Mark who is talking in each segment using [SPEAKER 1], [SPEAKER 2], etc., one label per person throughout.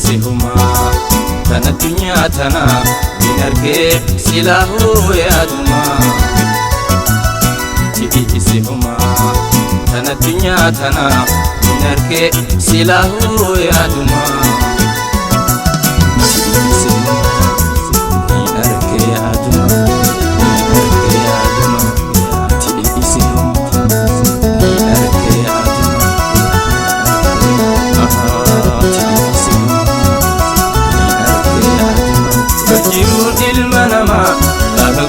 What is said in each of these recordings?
[SPEAKER 1] isihuma tana dunya tana minarke silahu yaduma isihuma tana dunya tana minarke silahu yaduma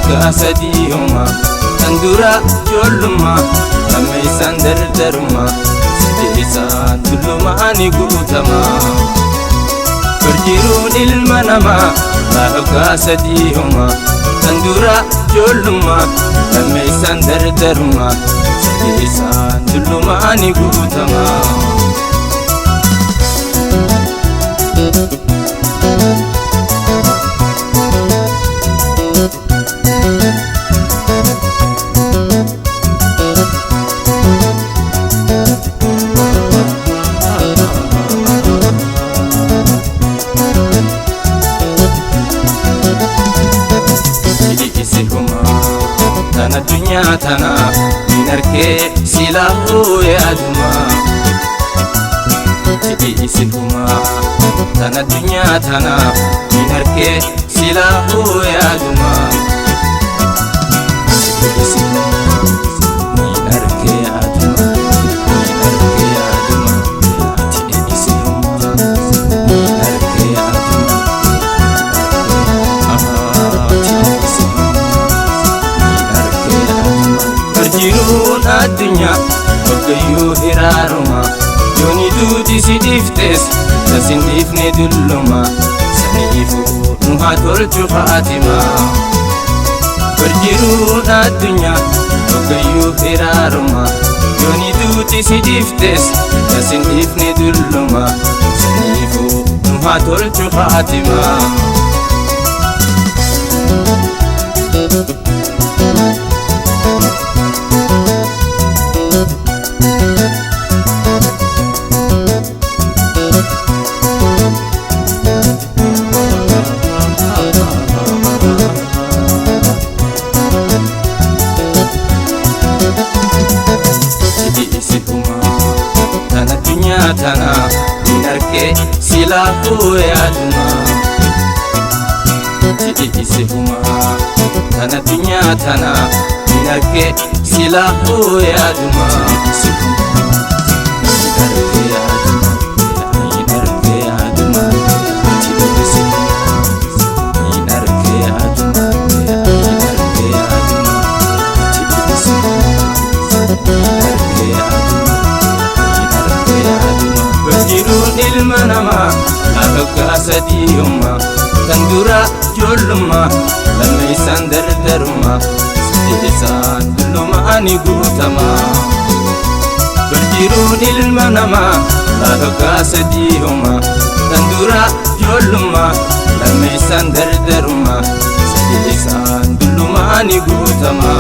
[SPEAKER 1] Kasadiyuma tandura joluma lamaisan dardaruma sidisan duluma ani gutama berjirun ilmanama kasadiyuma tandura joluma lamaisan dardaruma sidisan duluma ani gutama tana dunya tana minarke silahu yaduma isihuma tana dunya tana minarke silahu yaduma Jirun adunya Wakayu hiraruma Yoni duti sidiftes Tasindifne dulluma Sanifu nuha tolchu khatima Berjirun adunya Wakayu hiraruma Yoni duti sidiftes Tasindifne dulluma Sanifu nuha tolchu khatima tana minarke silahu yaduma isihuma tana dunya tana minarke silahu yaduma ilmanama kasadiyuma tandura joluma lamaisan dardaruma sidisan duluma ani gutama berjirun ilmanama kasadiyuma tandura joluma lamaisan dardaruma sidisan duluma ani gutama